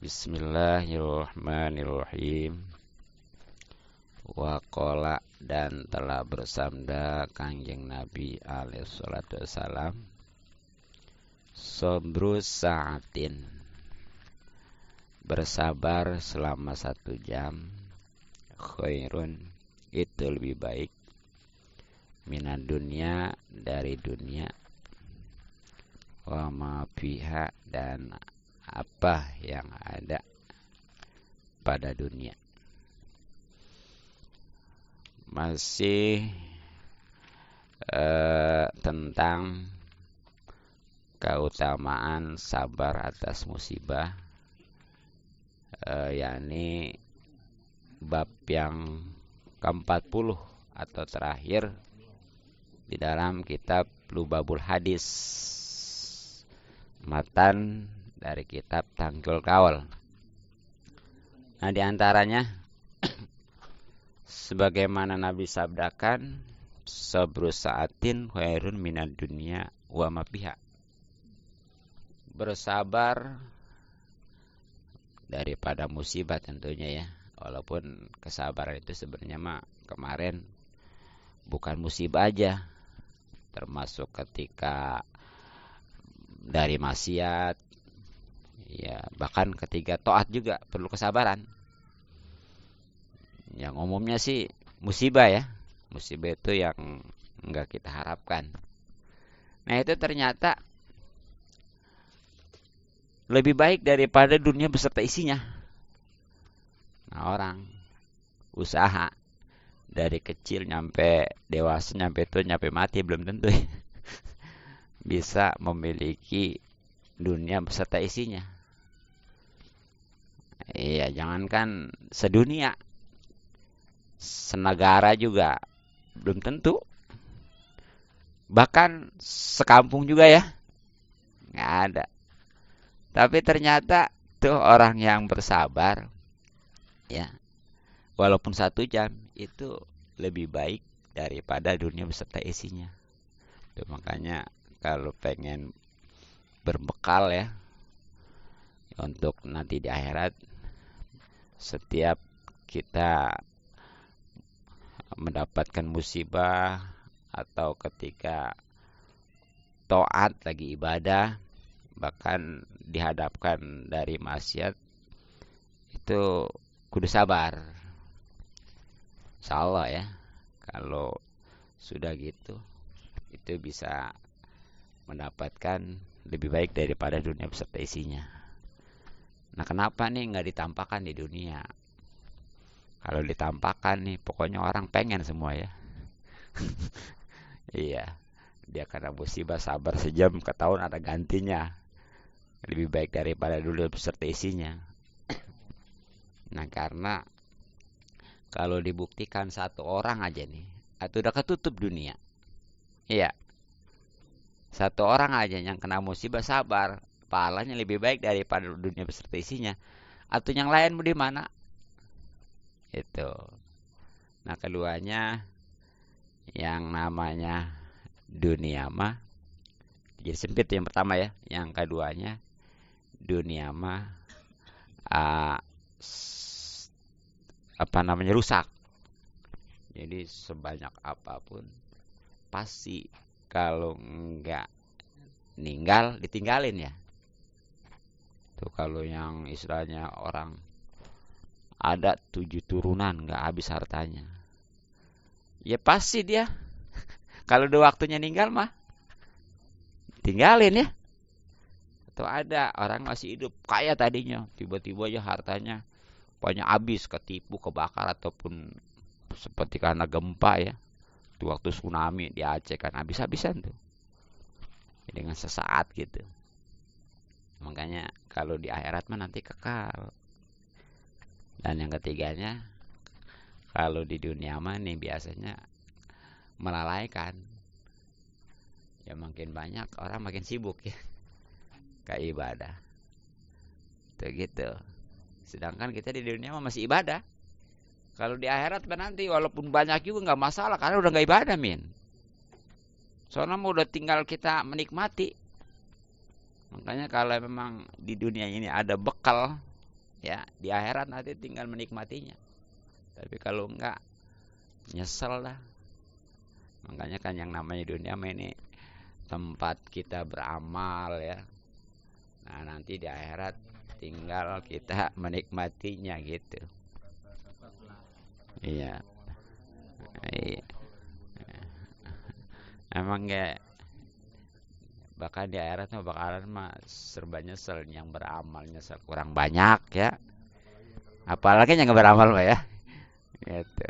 Bismillahirrahmanirrahim. Waqala dan telah bersabda Kangjeng Nabi alaihi salatu wassalam, Sobrus sa'atin, bersabar selama 1 jam, khairun, itu lebih baik, minad dunya, dari dunia, wa ma fiha, dan apa yang ada pada dunia. Masih tentang keutamaan sabar atas musibah, yakni bab yang ke-40 atau terakhir di dalam kitab Lubabul Hadis, matan dari kitab Tangkul Kaul. Nah, di antaranya sebagaimana Nabi sabdakan, sabrus sa'atin khairun minad dunya wa ma fiha. Bersabar daripada musibah tentunya ya. Walaupun kesabaran itu sebenarnya mah kemarin bukan musibah aja, termasuk ketika dari maksiat, ya bahkan ketika taat juga perlu kesabaran. Yang umumnya sih musibah ya. Musibah itu yang enggak kita harapkan. Nah, itu ternyata lebih baik daripada dunia beserta isinya. Nah, orang usaha dari kecil nyampe dewasa, nyampe mati belum tentu bisa memiliki dunia beserta isinya. Iya, jangankan sedunia, senegara juga belum tentu. Bahkan sekampung juga ya, nggak ada. Tapi ternyata tuh orang yang bersabar, ya, walaupun 1 jam itu lebih baik daripada dunia beserta isinya. Tuh, makanya kalau pengen berbekal ya untuk nanti di akhirat, setiap kita mendapatkan musibah atau ketika taat lagi ibadah, bahkan dihadapkan dari maksiat, itu kudu sabar. Insyaallah ya, kalau sudah gitu, itu bisa mendapatkan lebih baik daripada dunia beserta isinya. Nah, kenapa nih nggak ditampakkan di dunia? Kalau ditampakkan nih, pokoknya orang pengen semua ya. Iya, dia karena musibah sabar sejam, ketahuan ada gantinya. Lebih baik daripada dunia beserta isinya. Nah, karena kalau dibuktikan 1 orang aja nih, itu udah ketutup dunia. Iya, 1 orang aja yang kena musibah sabar, pahalanya lebih baik daripada dunia beserta isinya. Atau yang lain mau di mana? Itu. Nah, keduanya yang namanya dunia mah jadi sempit yang pertama ya. Yang keduanya dunia mah rusak. Jadi sebanyak apapun pasti kalau enggak ninggal ditinggalin ya. Tuh kalau yang istilahnya orang ada 7 turunan nggak habis hartanya, ya pasti dia kalau udah waktunya ninggal mah tinggalin ya. Atau ada orang masih hidup kaya tadinya, tiba-tiba ya hartanya banyak habis, ketipu, kebakar, ataupun seperti karena gempa ya. Itu waktu tsunami di Aceh kan habis-habisan tuh, dengan sesaat gitu. Makanya kalau di akhirat mah nanti kekal. Dan yang ketiganya, kalau di dunia mah nih biasanya melalaikan. Ya makin banyak orang makin sibuk ya kayak ibadah. Tuh gitu. Sedangkan kita di dunia mah masih ibadah. Kalau di akhirat kan nanti walaupun banyak juga nggak masalah karena udah nggak ibadah min. Soalnya mau udah tinggal kita menikmati. Makanya kalau memang di dunia ini ada bekal ya di akhirat nanti tinggal menikmatinya. Tapi kalau enggak, nyesel lah. Makanya kan yang namanya dunia ini tempat kita beramal ya. Nah nanti di akhirat tinggal kita menikmatinya gitu. Iya. Iya. Emang kayak bahkan di akhirat mah bakalan mah serba nyesel, yang beramal nyesel kurang banyak ya. Apalagi yang nggak beramal mah ya. Gitu.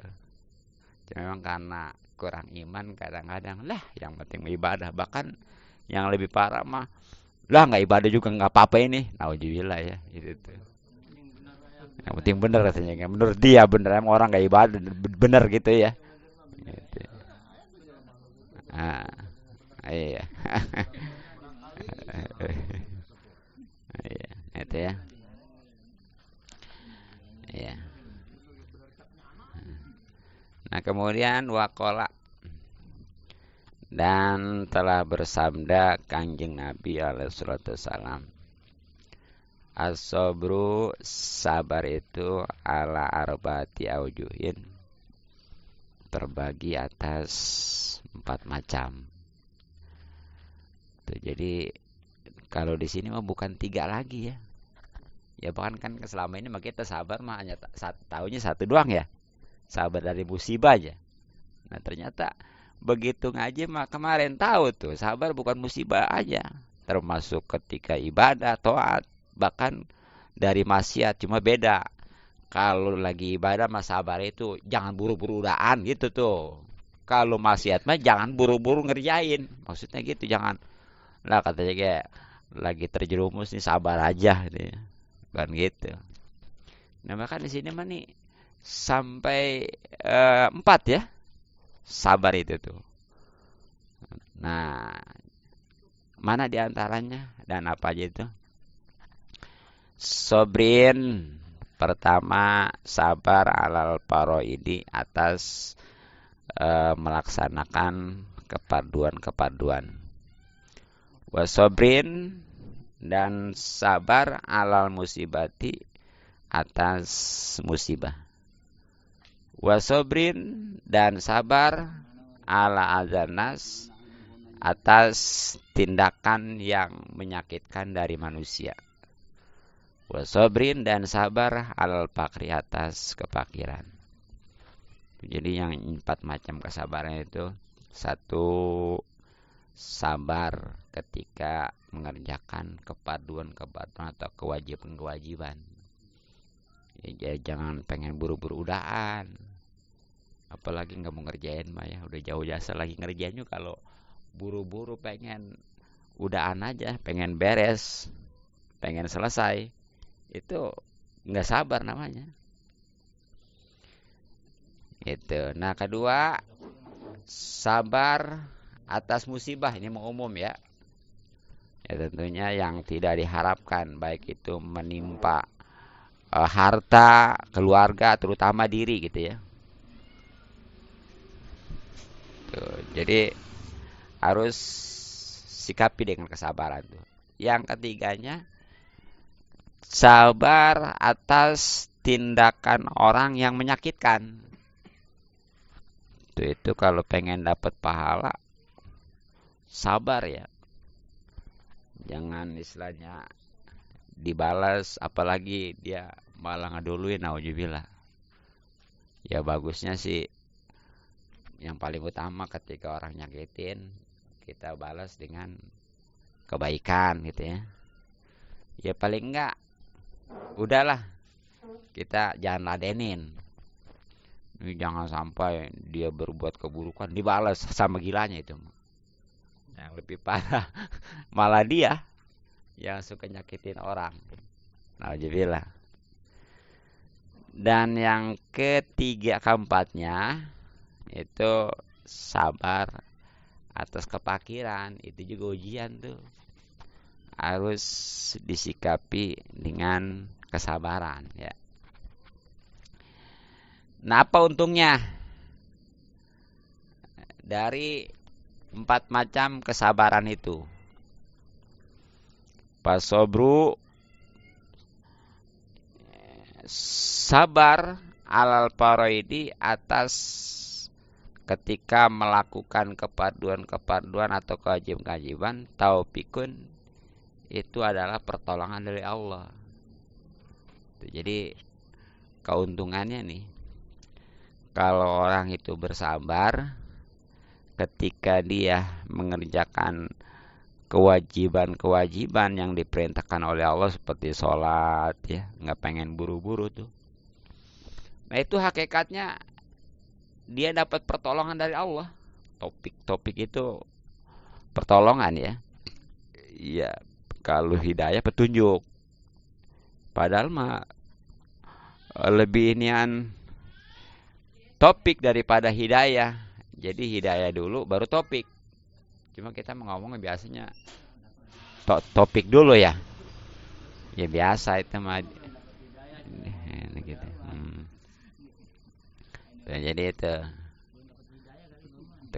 Cuma memang karena kurang iman kadang-kadang lah yang penting ibadah, bahkan yang lebih parah mah lah nggak ibadah juga nggak apa-apa ini. Nauzubillah ya itu tuh. Yang penting bener katanya. Menurut dia bener, emang orang nggak ibadah bener gitu ya. Gitu. Ah, iya. Iya, itu ya. Iya. Nah, kemudian wakola, dan telah bersabda Kanjeng Nabi alaihi salatu wasalam, as-sabru, sabar itu ala arba'ati aujuhin, terbagi atas 4 macam. Tuh, jadi kalau di sini mah bukan 3 lagi ya. Ya bahkan kan selama ini mah kita sabar mah hanya tahunya satu doang ya. Sabar dari musibah aja. Nah ternyata begitu ngaji mah kemarin tahu tuh sabar bukan musibah aja. Termasuk ketika ibadah, taat, bahkan dari maksiat, cuma beda. Kalau lagi ibadah mah sabar itu jangan buru-buru udaan gitu tuh. Kalau maksiat mah jangan buru-buru ngerjain. Maksudnya gitu, jangan lah katanya kayak lagi terjerumus nih sabar aja gitu ya. Kan gitu. Nah bahkan di sini mah nih sampai 4 ya sabar itu tuh. Nah mana diantaranya dan apa aja itu? Sobrin, pertama sabar alal paroidi, atas melaksanakan keparduan-keparduan. Wasobrin, dan sabar alal musibati, atas musibah. Wasobrin, dan sabar ala azanas, atas tindakan yang menyakitkan dari manusia. Wasobrin, dan sabar alal pakri, atas kepakiran. Jadi yang 4 macam kesabaran itu, satu, sabar ketika mengerjakan kepaduan-kepaduan atau kewajiban-kewajiban. Ya, jangan pengen buru-buru udaan. Apalagi nggak mau ngerjain mah ya, udah jauh jasa lagi ngerjainnya. Kalau buru-buru pengen udaan aja, pengen beres, pengen selesai, itu nggak sabar namanya. Itu. Nah, kedua, sabar atas musibah. Ini mau umum ya. Ya tentunya yang tidak diharapkan, baik itu menimpa harta, keluarga, terutama diri gitu ya. Tuh, jadi harus sikapi dengan kesabaran tuh. Yang ketiganya, sabar atas tindakan orang yang menyakitkan. Itu kalau pengen dapat pahala, sabar ya. Jangan istilahnya dibalas, apalagi dia malah ngeduluin, nauzubillah. Ya bagusnya sih yang paling utama ketika orang nyakitin, kita balas dengan kebaikan gitu ya. Ya paling enggak, udahlah, kita jangan ladenin. Ini jangan sampai dia berbuat keburukan dibalas sama gilanya itu. Yang lebih parah malah dia yang suka nyakitin orang. Nauzubillah. Dan yang ketiga, keempatnya itu sabar atas kepakiran. Itu juga ujian tuh. Harus disikapi dengan kesabaran ya. Nah, apa untungnya dari 4 macam kesabaran itu? Pasobru, sabar alal faraidi atas ketika melakukan keparduan atau kewajiban-kewajiban, taufikun itu adalah pertolongan dari Allah. Jadi keuntungannya nih, kalau orang itu bersabar ketika dia mengerjakan kewajiban-kewajiban yang diperintahkan oleh Allah seperti sholat ya, nggak pengen buru-buru tuh. Nah itu hakikatnya dia dapat pertolongan dari Allah. Topik itu pertolongan ya. Iya, kalau hidayah petunjuk. Padahal mah lebih inian topik daripada hidayah. Jadi hidayah dulu baru topik. Cuma kita ngomongnya biasanya topik dulu ya. Ya biasa itu mah gitu. Jadi itu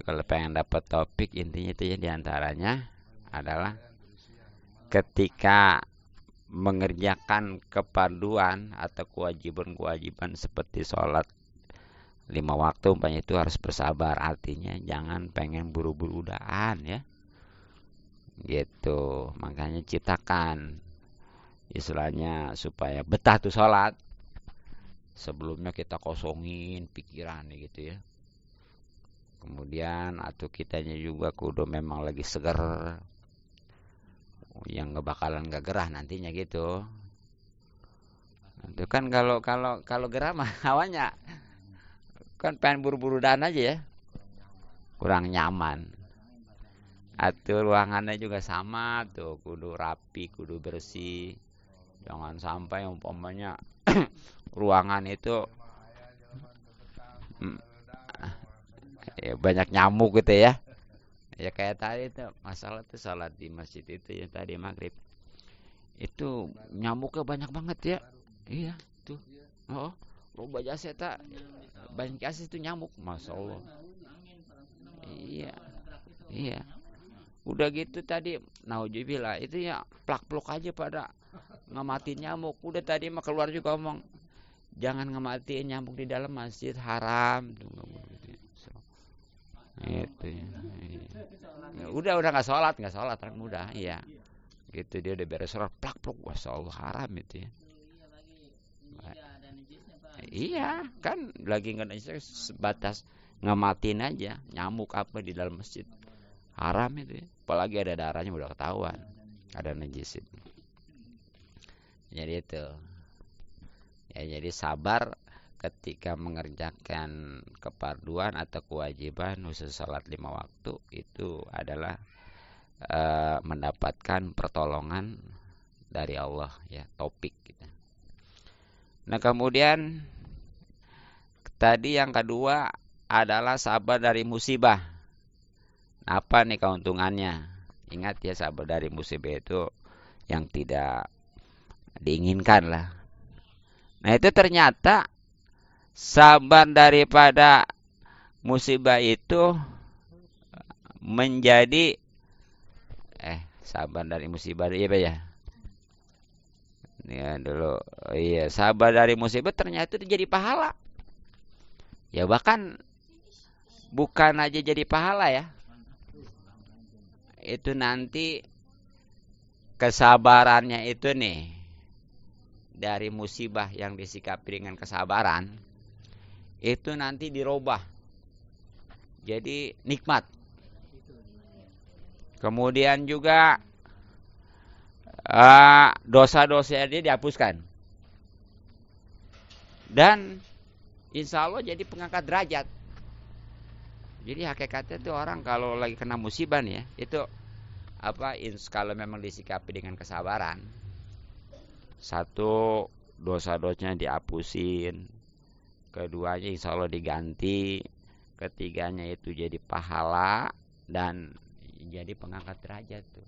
kalau pengen dapat topik intinya itu ya diantaranya adalah ketika mengerjakan kepaduan atau kewajiban-kewajiban seperti sholat 5 waktu umpamanya itu harus bersabar, artinya jangan pengen buru-buru udahan ya gitu. Makanya ciptakan istilahnya supaya betah tuh sholat, sebelumnya kita kosongin pikiran gitu ya. Kemudian atau kitanya juga kudu memang lagi seger, yang nggak bakalan gak gerah nantinya gitu. Itu kan kalau gerah mah awalnya kan pengen buru-buru dan aja ya, kurang nyaman. Atau ruangannya juga sama tuh, kudu rapi, kudu bersih. Jangan sampai umpamanya ruangan itu ya, banyak nyamuk gitu ya. Ya kayak tadi tuh masalah tuh salat di masjid itu ya tadi maghrib. Itu nyamuknya banyak banget ya. Iya tuh. Oh, loba jasa tak banyak kasih itu nyamuk, masya Allah. Iya, iya. Udah gitu tadi, nauzubillah itu ya plak-plok aja pada ngamatin nyamuk. Udah tadi mah keluar juga ngomong, jangan ngamatin nyamuk di dalam masjid, haram. Tuh ngomong gitu. Itu ya. Udah nggak sholat kan udah, iya. Gitu dia udah beres sholat, plak-plok, masya Allah haram itu ya. Iya, kan lagi nggak sebatas ngamatin aja nyamuk apa di dalam masjid. Haram itu ya. Apalagi ada darahnya udah ketahuan. Ada najis itu. Jadi itu. Ya jadi sabar ketika mengerjakan keparduan atau kewajiban khusus salat 5 waktu itu adalah mendapatkan pertolongan dari Allah ya, topik gitu. Nah, kemudian tadi yang kedua adalah sabar dari musibah. Apa nih keuntungannya? Ingat ya, sabar dari musibah itu yang tidak diinginkan lah. Nah itu ternyata sabar daripada musibah itu menjadi sabar dari musibah iya Pak ya. Ya dulu iya, sabar dari musibah ternyata itu jadi pahala. Ya bahkan bukan aja jadi pahala ya. Itu nanti kesabarannya itu nih, dari musibah yang disikapi dengan kesabaran itu nanti dirubah jadi nikmat. Kemudian juga dosa-dosa dia dihapuskan, dan insya Allah jadi pengangkat derajat. Jadi hakikatnya tuh orang kalau lagi kena musibah nih ya, itu kalau memang disikapi dengan kesabaran, satu, dosa-dosanya dihapusin, keduanya insya Allah diganti, ketiganya itu jadi pahala dan jadi pengangkat derajat tuh.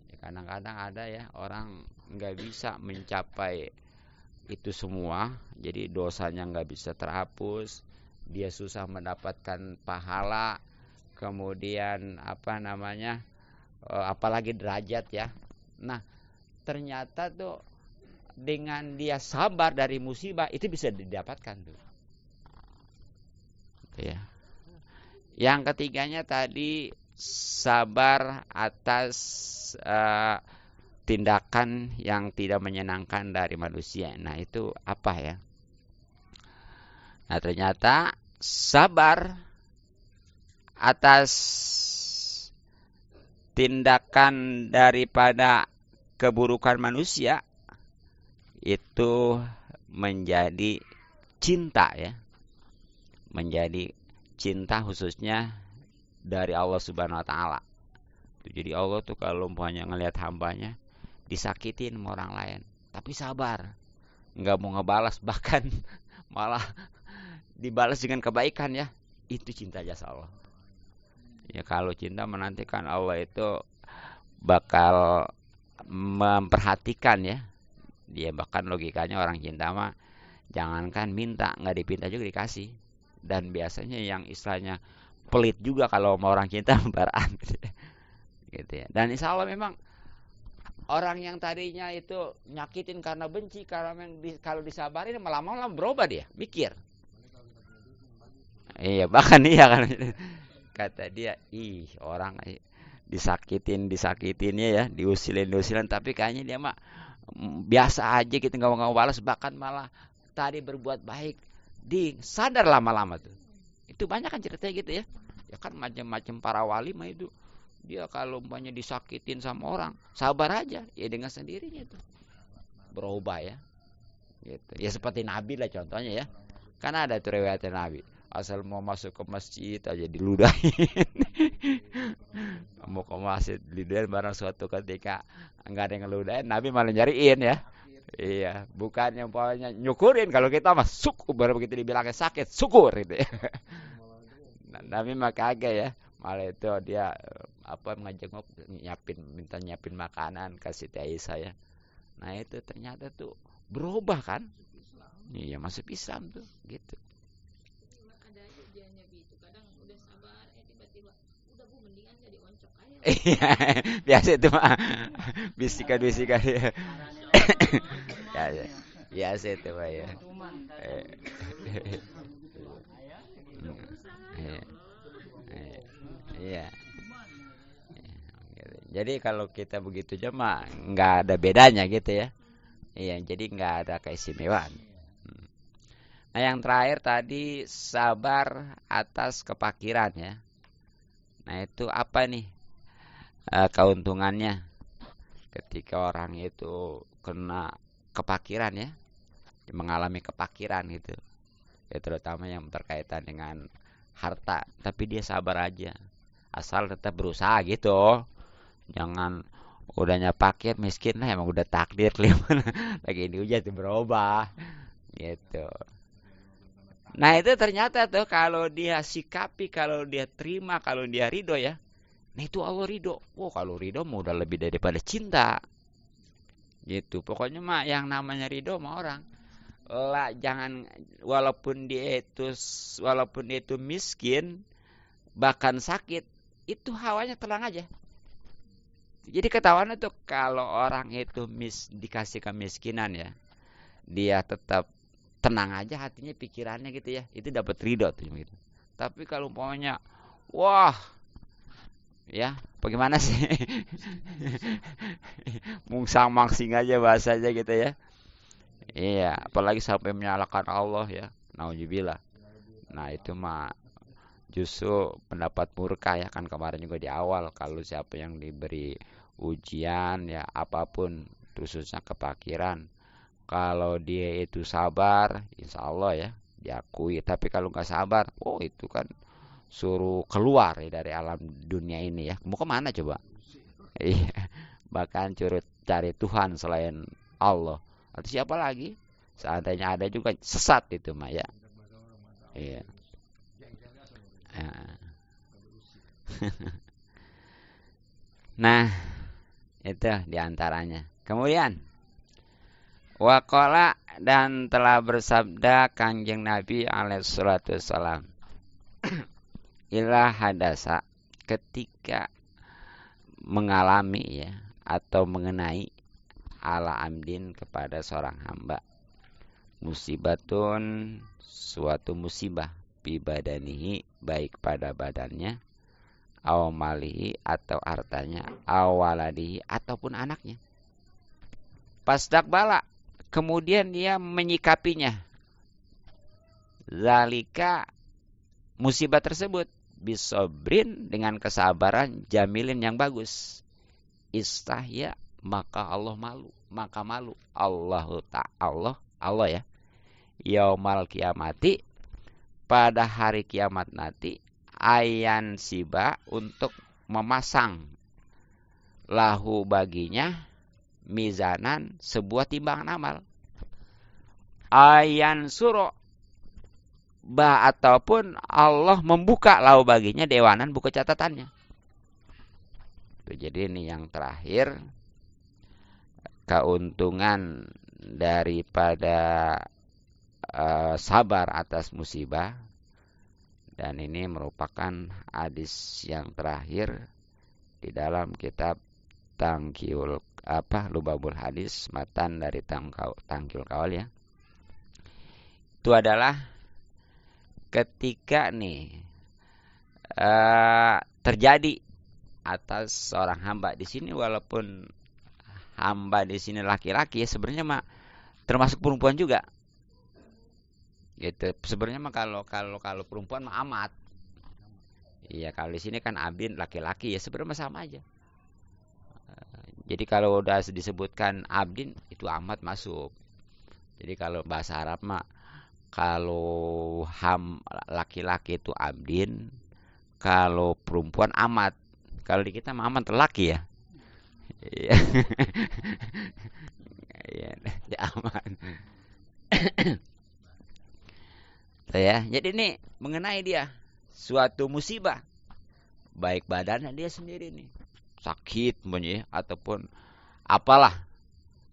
Ya, kadang-kadang ada ya orang nggak bisa mencapai itu semua, jadi dosanya nggak bisa terhapus, dia susah mendapatkan pahala, kemudian apalagi derajat ya. Nah ternyata tuh dengan dia sabar dari musibah itu bisa didapatkan tuh. Ya. Yang ketiganya tadi sabar atas tindakan yang tidak menyenangkan dari manusia. Nah, itu apa ya? Nah, ternyata sabar atas tindakan daripada keburukan manusia itu menjadi cinta ya. Menjadi cinta khususnya dari Allah Subhanahu wa taala. Jadi Allah tuh kalau umpamanya ngelihat hambanya disakitin sama orang lain, tapi sabar. Enggak mau ngebalas, bahkan malah dibalas dengan kebaikan ya. Itu cinta jasa Allah. Ya kalau cinta menantikan Allah itu bakal memperhatikan ya. Dia bahkan logikanya orang cinta mah jangankan minta, nggak dipinta juga dikasih. Dan biasanya yang istilahnya pelit juga kalau mau orang cinta barat gitu ya. Dan insya Allah memang orang yang tadinya itu nyakitin karena benci, kalau disabarin lama-lama berubah dia, mikir. Iya, bahkan iya kan kata dia, orang disakitinnya ya, diusilin, tapi kayaknya dia mah biasa aja gitu, nggak mau balas, bahkan malah tadi berbuat baik, sadar lama-lama tuh. Itu banyak kan ceritanya gitu ya. Ya kan macam-macam para wali mah itu. Dia kalau umpamanya disakitin sama orang, sabar aja, ya dengan sendirinya itu berubah ya. Gitu. Ya seperti Nabi lah contohnya ya. Kan ada tuh riwayatnya Nabi. Asal mau masuk ke masjid aja diludahin. Mau ke masjid diludahin, barang suatu ketika enggak ada yang ngeludahin, Nabi malah nyariin ya. Iya, bukannya umpamanya nyukurin, kalau kita mah syukur, baru begitu dibilangnya sakit, syukur gitu ya. Nabi mah kagak ya. Malah itu dia ngajak minta nyiapin makanan kasih Teh Aisyah ya. Nah itu ternyata tuh berubah kan? Iya, masuk Islam tuh gitu. Ada aja dia Nabi itu kadang udah sabar tiba-tiba udah bu mendingan jadi oncok aja. Iya, biasa itu mah bisikan-bisikan ya. Ya, biasa itu mah ya. Iya. Jadi kalau kita begitu aja mah nggak ada bedanya gitu ya. Iya, jadi nggak ada keistimewaan. Nah, yang terakhir tadi sabar atas kepakiran ya. Nah, itu apa nih keuntungannya ketika orang itu kena kepakiran ya, mengalami kepakiran gitu. Ya terutama yang berkaitan dengan harta, tapi dia sabar aja. Asal tetap berusaha gitu. Jangan udahnya pakir miskin lah, emang udah takdir lagi ini ujian tuh berubah gitu. Nah itu ternyata tuh kalau dia sikapi, kalau dia terima, kalau dia ridho ya, nah itu Allah ridho. Kalau ridho mau udah lebih daripada cinta gitu. Pokoknya mah yang namanya ridho mah orang lah, jangan walaupun dia itu miskin bahkan sakit, itu hawanya tenang aja. Jadi ketahuan itu kalau orang itu dikasih kemiskinan ya, dia tetap tenang aja hatinya, pikirannya gitu ya, itu dapat ridho tuh gitu. Tapi kalau umpamanya wah ya bagaimana sih mungsang mangsing aja bahasanya gitu ya. Iya, apalagi sampai menyalahkan Allah ya, nauzubillah. Nah itu mah justru pendapat murka ya, kan kemarin juga di awal, kalau siapa yang diberi ujian ya apapun, khususnya kepakiran, kalau dia itu sabar, insya Allah ya diakui. Tapi kalau nggak sabar, itu kan suruh keluar ya dari alam dunia ini ya. Mau kemana coba? Iya, bahkan curut cari Tuhan selain Allah. Atau siapa lagi? Seandainya ada juga sesat itu mah ya. Iya. Nah, itu diantaranya. Kemudian, waqala, dan telah bersabda Kanjeng Nabi alaihissalatu wassalam, ilah hadasa, ketika mengalami ya atau mengenai ala amdin kepada seorang hamba. Musibatun suatu musibah bi badanihi baik pada badannya, aw malihi atau hartanya, aw waladihi ataupun anaknya. Pasdaqbala kemudian dia menyikapinya. Zalika musibah tersebut bisobrin dengan kesabaran jamilin yang bagus. Istahya maka Allah malu, maka malu Allahu ta'ala Allah ya. Yaumal kiamati pada hari kiamat nanti ayan siba untuk memasang lahu baginya mizanan sebuah timbangan amal. Ayan suro ba ataupun Allah membuka lahu baginya dewanan buku catatannya. Jadi ini yang terakhir keuntungan daripada sabar atas musibah, dan ini merupakan hadis yang terakhir di dalam kitab Tangkiul Lubabul Hadis matan dari Tangkiul Kawal ya. Itu adalah ketika nih terjadi atas seorang hamba di sini, walaupun hamba di sini laki-laki ya, sebenarnya mah termasuk perempuan juga. Gitu. Sebenarnya mah kalau perempuan mah amat. Iya, kalau di sini kan abdin laki-laki ya, sebenarnya sama aja. Jadi kalau udah disebutkan abdin itu amat masuk. Jadi kalau bahasa Arab mah kalau laki-laki itu abdin, kalau perempuan amat. Kalau di kita mah amat laki ya. Iya. Iya, aman. Ya, jadi ini mengenai dia suatu musibah, baik badannya dia sendiri nih sakit punya ataupun apalah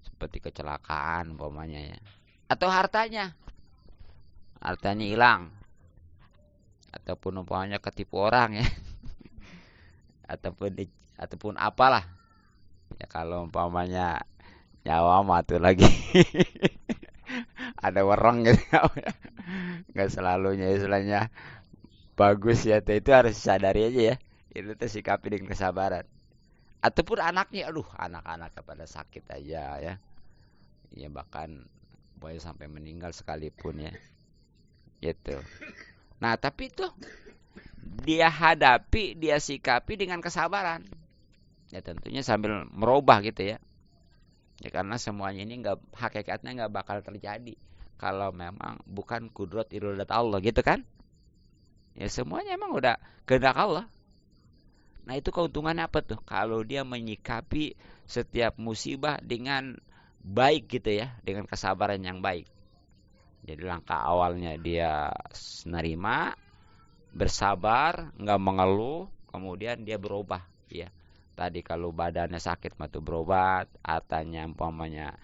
seperti kecelakaan umpamanya ya, atau hartanya hilang, ataupun umpamanya ketipu orang ya, ataupun apalah ya, kalau umpamanya nyawa mati lagi ada wereng gitu nggak selalunya istilahnya bagus ya, itu harus disadari aja ya, itu tuh sikapi dengan kesabaran. Ataupun anaknya, aduh anak-anak pada sakit aja ya, ya bahkan boleh sampai meninggal sekalipun ya, gitu. Nah tapi itu dia hadapi, dia sikapi dengan kesabaran ya, tentunya sambil merubah gitu ya, ya karena semuanya ini nggak, hakikatnya nggak bakal terjadi kalau memang bukan kudrat iradat Allah gitu kan. Ya semuanya emang udah kehendak Allah. Nah itu keuntungannya apa tuh? Kalau dia menyikapi setiap musibah dengan baik gitu ya, dengan kesabaran yang baik. Jadi langkah awalnya dia menerima, bersabar, nggak mengeluh, kemudian dia berubah ya. Tadi kalau badannya sakit mah tuh berobat, hartanya umpamanya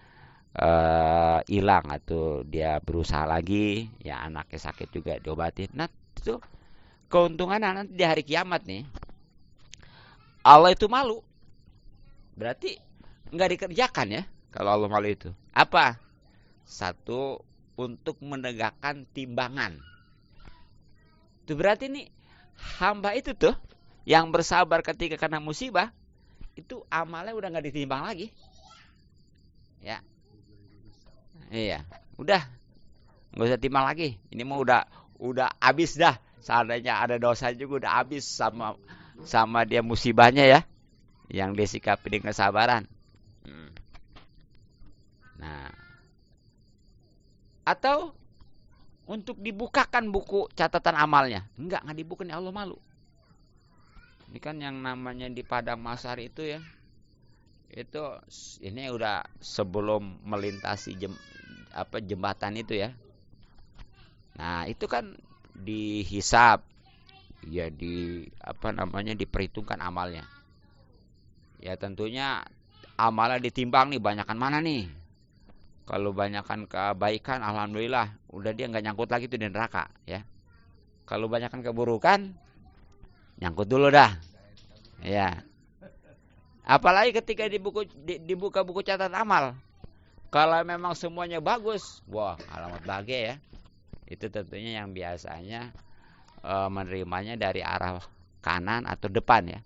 hilang atau dia berusaha lagi ya, anaknya sakit juga diobatin. Nah itu keuntungan nanti di hari kiamat nih, Allah itu malu, berarti nggak dikerjakan ya. Kalau Allah malu itu apa? Satu, untuk menegakkan timbangan. Itu berarti nih hamba itu tuh yang bersabar ketika kena musibah, itu amalnya udah nggak ditimbang lagi ya. Iya, udah nggak usah timbang lagi. Ini mah udah habis dah. Seandainya ada dosa juga udah habis sama dia musibahnya ya, yang disikapi dengan kesabaran. Nah, atau untuk dibukakan buku catatan amalnya, nggak dibuka nih, Allah malu. Ini kan yang namanya di padang mahsyar itu ya, itu ini udah sebelum melintasi jembatan itu ya. Nah itu kan dihisab ya, diperhitungkan amalnya ya, tentunya amalnya ditimbang nih, banyakan mana nih. Kalau banyakan kebaikan alhamdulillah udah dia nggak nyangkut lagi tuh di neraka ya. Kalau banyakan keburukan nyangkut dulu dah ya. Apalagi ketika dibuka buku catatan amal. Kalau memang semuanya bagus, wah alamat bahagia ya. Itu tentunya yang biasanya menerimanya dari arah kanan atau depan ya.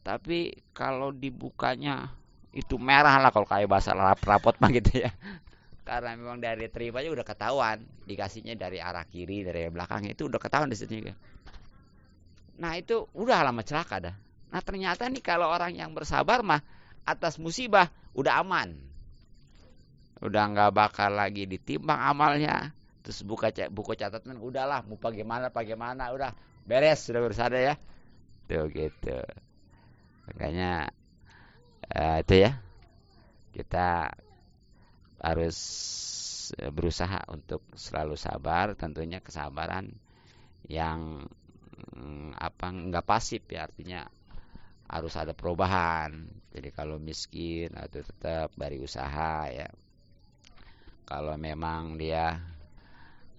Tapi kalau dibukanya itu merah lah, kalau kayak bahasa rapot mah gitu ya. Karena memang dari terimanya udah ketahuan, dikasihnya dari arah kiri, dari belakang itu udah ketahuan di situ. Nah itu udah alamat celaka dah. Nah ternyata nih kalau orang yang bersabar mah atas musibah udah aman, udah nggak bakal lagi ditimbang amalnya. Terus buku catatan, udahlah mau bagaimana udah beres, sudah bersada ya. Tuh gitu. Makanya itu ya, kita harus berusaha untuk selalu sabar. Tentunya kesabaran yang nggak pasif ya, artinya harus ada perubahan. Jadi kalau miskin atau tetap dari usaha ya. Kalau memang dia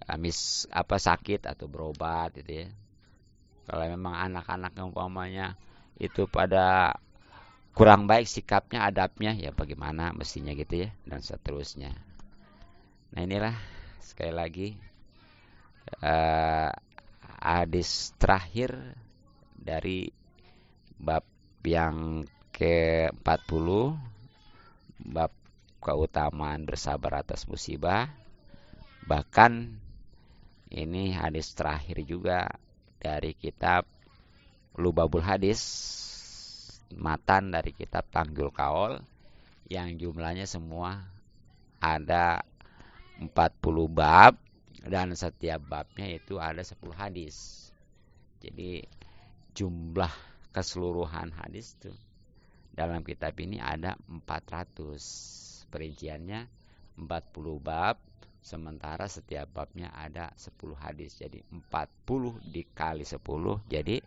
sakit atau berobat gitu ya. Kalau memang anak-anak yang umpamanya itu pada kurang baik sikapnya, adabnya ya bagaimana mestinya gitu ya, dan seterusnya. Nah inilah sekali lagi hadis terakhir dari bab yang ke-40, bab keutamaan bersabar atas musibah. Bahkan ini hadis terakhir juga dari kitab Lubabul Hadis, matan dari kitab Tanggul Kaol, yang jumlahnya semua ada 40 bab, dan setiap babnya itu ada 10 hadis. Jadi jumlah keseluruhan hadis itu dalam kitab ini ada 400. Perinciannya 40 bab, sementara setiap babnya ada 10 hadis. Jadi 40 dikali 10 jadi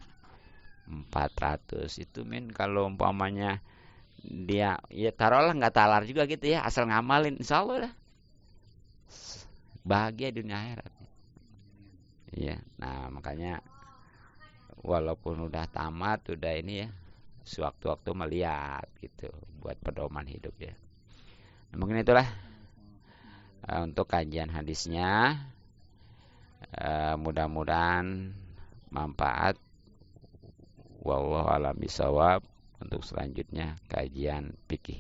400. Itu kalau umpamanya dia ya taruhlah nggak talar juga gitu ya, asal ngamalin, insya Allah dah bahagia dunia akhirat. Iya, nah makanya walaupun udah tamat, udah ini ya, sewaktu-waktu melihat gitu buat pedoman hidup ya. Nah, mungkin itulah untuk kajian hadisnya. Mudah-mudahan manfaat. Wallahu a'lam bishawab. Untuk selanjutnya kajian fikih.